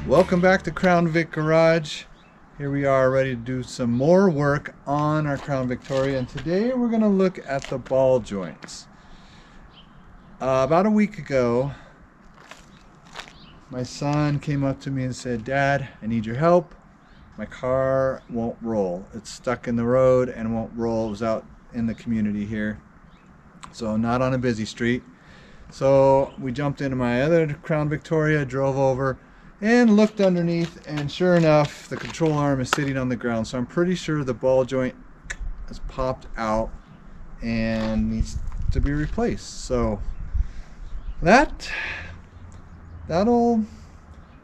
Welcome back to Crown Vic Garage. Here we are ready to do some more work on our Crown Victoria, and today we're going to look at the ball joints. About a week ago, my son came up to me and said, "Dad, I need your help. My car won't roll. It's stuck in the road and won't roll." It was out in the community here, so not on a busy street. So we jumped into my other Crown Victoria, drove over, and looked underneath, and sure enough, the control arm is sitting on the ground. So I'm pretty sure the ball joint has popped out and needs to be replaced. So that'll,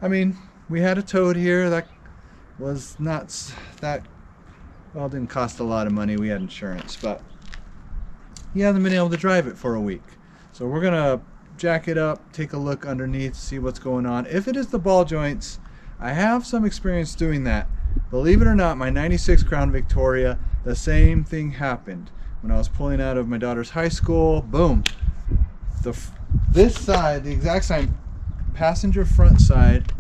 I mean, we had a Toad here that was not that, well, it didn't cost a lot of money. We had insurance, but he hasn't been able to drive it for a week. So we're gonna jack it up, take a look underneath, see what's going on. If it is the ball joints, I have some experience doing that. Believe it or not, my 96 Crown Victoria, the same thing happened. When I was pulling out of my daughter's high school, boom. This side, the exact same passenger front side,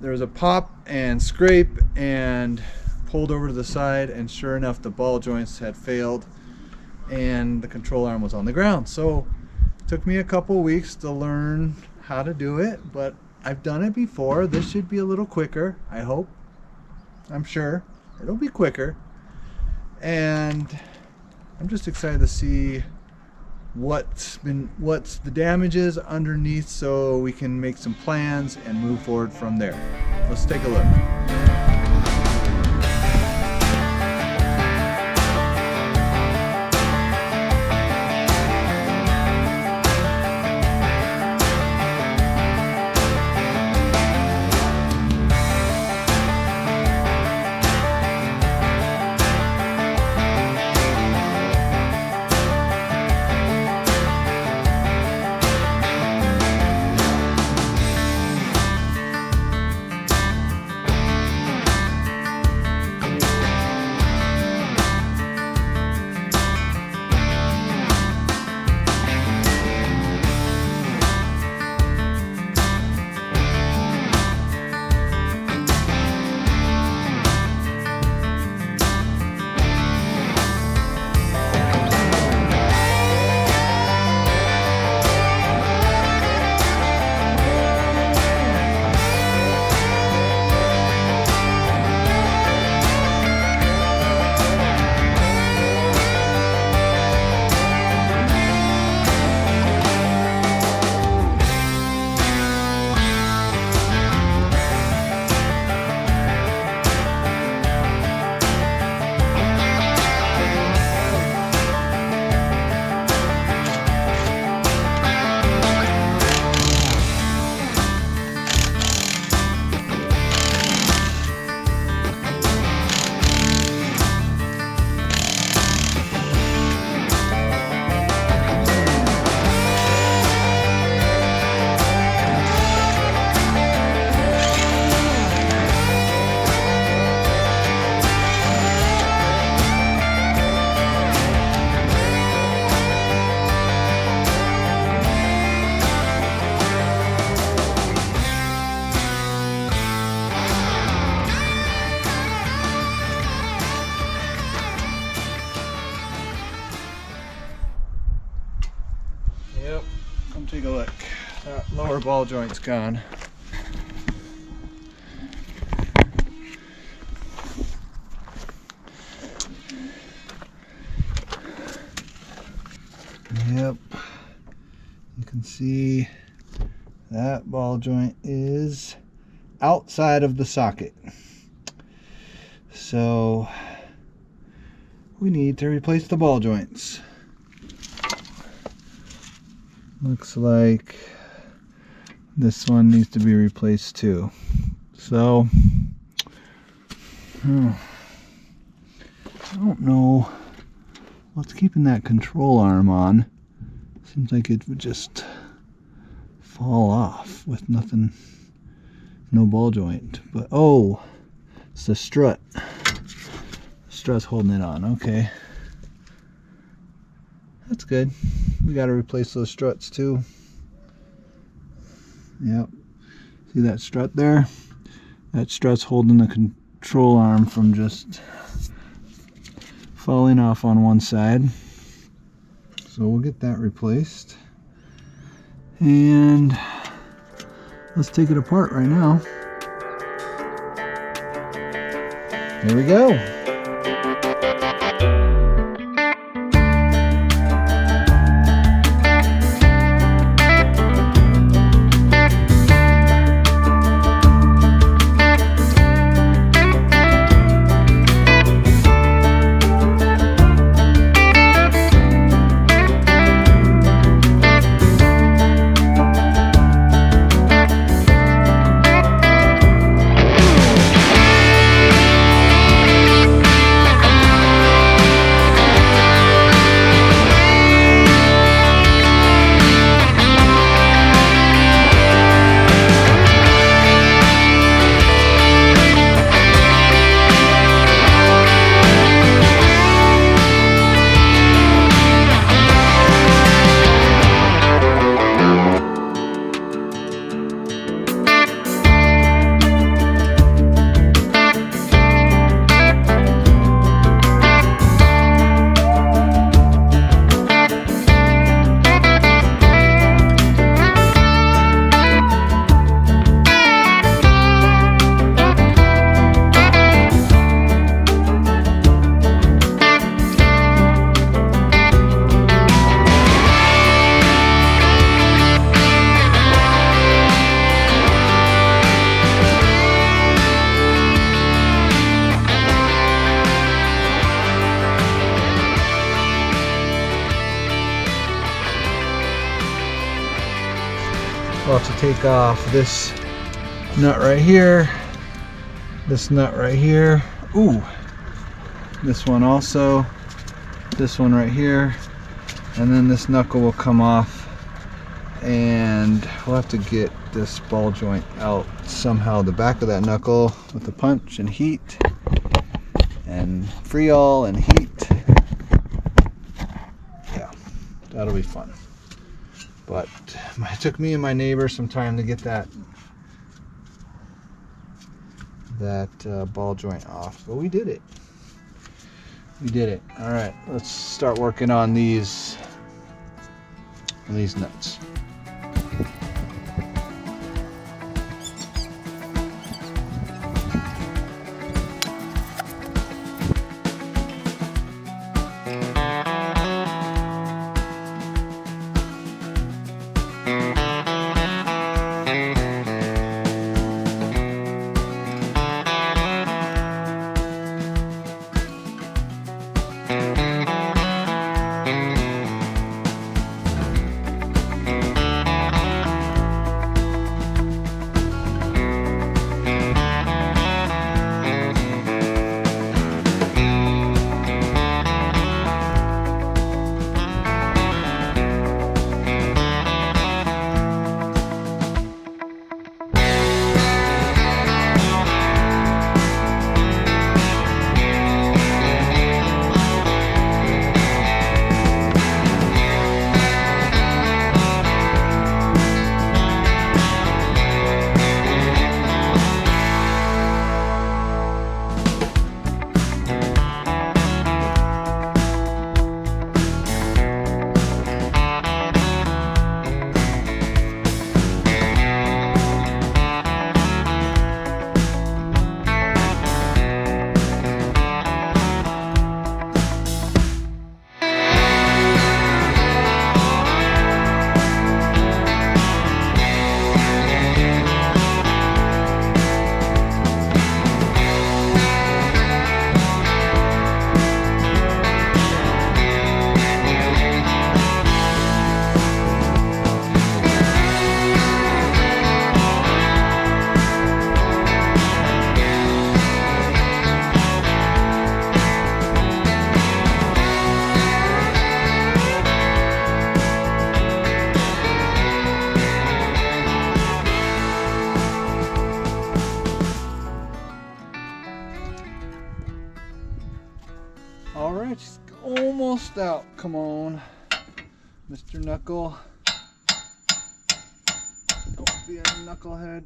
there was a pop and scrape and pulled over to the side, and sure enough, the ball joints had failed and the control arm was on the ground. So it took me a couple weeks to learn how to do it, but I've done it before. This should be a little quicker, I hope. I'm sure it'll be quicker, and I'm just excited to see what's the damages underneath, so we can make some plans and move forward from there. Let's take a look. Yep, come take a look. That lower ball joint's gone. Yep, you can see that ball joint is outside of the socket. So we need to replace the ball joints. Looks like this one needs to be replaced too. So I don't know what's keeping that control arm on. Seems like it would just fall off with nothing, no ball joint. But oh, it's the strut. The strut's holding it on. Okay, that's good. We got to replace those struts too. Yep. See that strut there? That strut's holding the control arm from just falling off on one side. So we'll get that replaced. And let's take it apart right now. Here we go. We'll have to take off this nut right here, this nut right here, ooh, this one also, this one right here, and then this knuckle will come off, and we'll have to get this ball joint out somehow, the back of that knuckle with the punch and heat and freol and heat. Yeah, that'll be fun. But it took me and my neighbor some time to get that ball joint off, but we did it. We did it. All right, let's start working on these nuts. It's almost out. Come on, Mr. Knuckle. Don't be a knucklehead.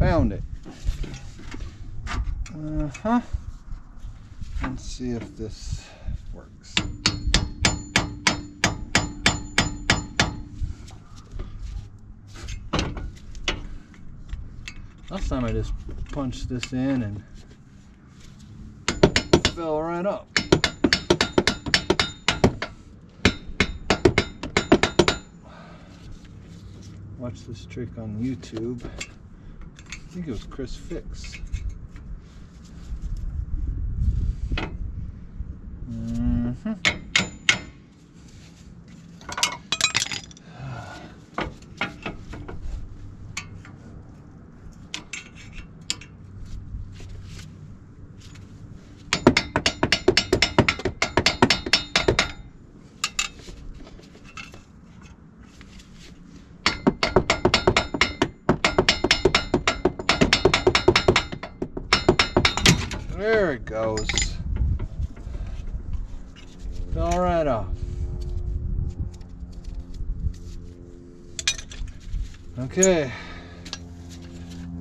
found it. Let's see if this works. Last time I just punched this in and fell right up. Watch this trick on YouTube. I think it was Crown Vic. There it goes. Fell right off. Okay.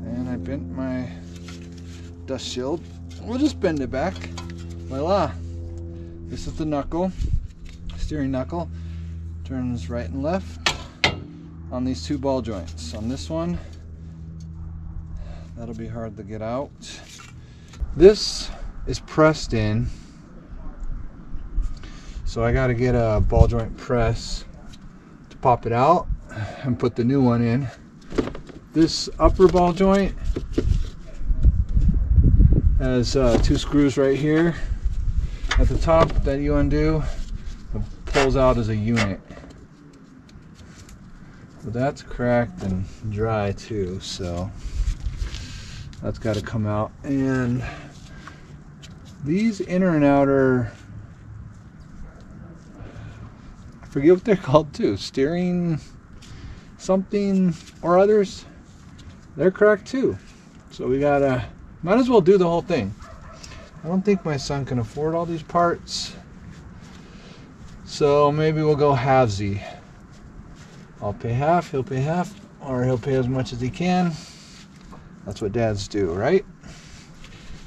And I bent my dust shield. We'll just bend it back. Voila. This is the knuckle. Steering knuckle. Turns right and left on these two ball joints. On this one, that'll be hard to get out. This is pressed in, so I got to get a ball joint press to pop it out and put the new one in. This upper ball joint has two screws right here at the top that you undo. It pulls out as a unit. But that's cracked and dry too, so that's got to come out. And these inner and outer, I forget what they're called too, steering something or others, they're cracked too. So we gotta, might as well do the whole thing. I don't think my son can afford all these parts, so maybe we'll go halvesy. I'll pay half, he'll pay half, or he'll pay as much as he can. That's what dads do, right?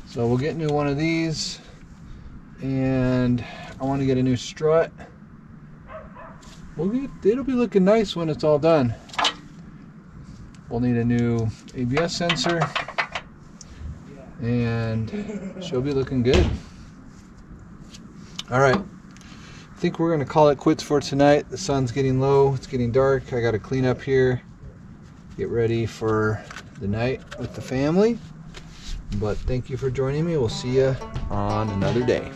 So we'll get a new one of these, and I want to get a new strut. It'll be looking nice when it's all done. We'll need a new ABS sensor, and she'll be looking good. All right, I think we're gonna call it quits for tonight. The sun's getting low, it's getting dark. I gotta clean up here, get ready for the night with the family. But thank you for joining me. We'll see you on another day.